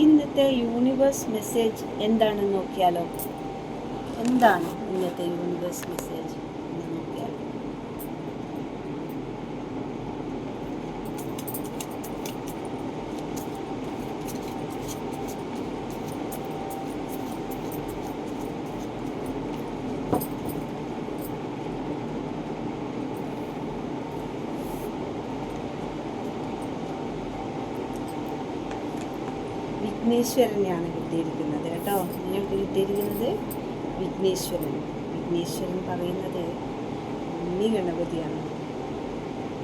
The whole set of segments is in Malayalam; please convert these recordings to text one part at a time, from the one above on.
ഇന്നത്തെ യൂണിവേഴ്സ് മെസ്സേജ് എന്താണെന്ന് നോക്കിയാലോ? എന്താണ് ഇന്നത്തെ യൂണിവേഴ്സ് മെസ്സേജ് എന്ന് നോക്കിയാലോ? വിഘ്നേശ്വരനെയാണ് കിട്ടിയിരിക്കുന്നത് കേട്ടോ. നിങ്ങൾക്ക് കിട്ടിയിരിക്കുന്നത് വിഘ്നേശ്വരൻ. വിഘ്നേശ്വരൻ പറയുന്നത് ഉണ്ണി ഗണപതിയാണ്.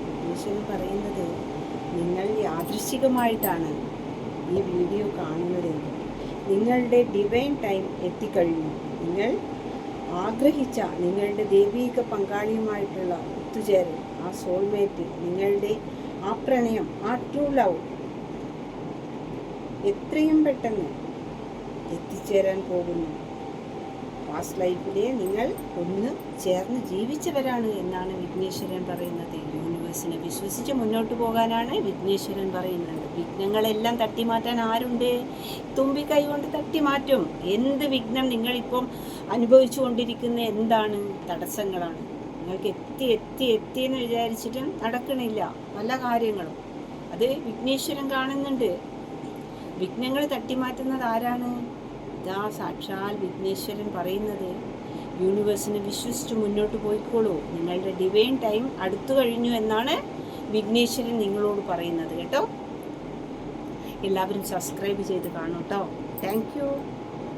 വിഘ്നേശ്വരൻ പറയുന്നത് നിങ്ങൾ യാദൃശ്ചികമായിട്ടാണ് ഈ വീഡിയോ കാണുന്നതെങ്കിൽ നിങ്ങളുടെ ഡിവൈൻ ടൈം എത്തിക്കഴിഞ്ഞു. നിങ്ങൾ ആഗ്രഹിച്ച നിങ്ങളുടെ ദൈവീക പങ്കാളിയുമായിട്ടുള്ള ഒത്തുചേരൽ, ആ സോൾമേറ്റ്, നിങ്ങളുടെ ആ പ്രണയം, ആ ട്രൂ ലവ് എത്രയും പെട്ടെന്ന് എത്തിച്ചേരാൻ പോകുന്നു. പാസ്റ്റ് ലൈഫിലെ നിങ്ങൾ ഒന്ന് ചേർന്ന് ജീവിച്ചവരാണ് എന്നാണ് വിഘ്നേശ്വരൻ പറയുന്നത്. യൂണിവേഴ്സിനെ വിശ്വസിച്ച് മുന്നോട്ട് പോകാനാണ് വിഘ്നേശ്വരൻ പറയുന്നത്. വിഘ്നങ്ങളെല്ലാം തട്ടിമാറ്റാൻ ആരുണ്ട്? തുമ്പിക്കൈ കൊണ്ട് തട്ടിമാറ്റും. എന്ത് വിഘ്നം നിങ്ങളിപ്പം അനുഭവിച്ചു കൊണ്ടിരിക്കുന്ന എന്താണ്? തടസ്സങ്ങളാണ്. നിങ്ങൾക്ക് എത്തി എന്ന് വിചാരിച്ചിട്ടും നടക്കണില്ല പല കാര്യങ്ങളും. അത് വിഘ്നേശ്വരൻ കാണുന്നുണ്ട്. വിഘ്നങ്ങൾ തട്ടിമാറ്റുന്നത് ആരാണ്? ഇതാ സാക്ഷാൽ വിഘ്നേശ്വരൻ പറയുന്നത്, യൂണിവേഴ്സിനെ വിശ്വസിച്ച് മുന്നോട്ട് പോയിക്കോളൂ, നിങ്ങളുടെ ഡിവൈൻ ടൈം അടുത്തു കഴിഞ്ഞു എന്നാണ് വിഘ്നേശ്വരൻ നിങ്ങളോട് പറയുന്നത് കേട്ടോ. എല്ലാവരും സബ്സ്ക്രൈബ് ചെയ്ത് കാണൂ കേട്ടോ. Thank you.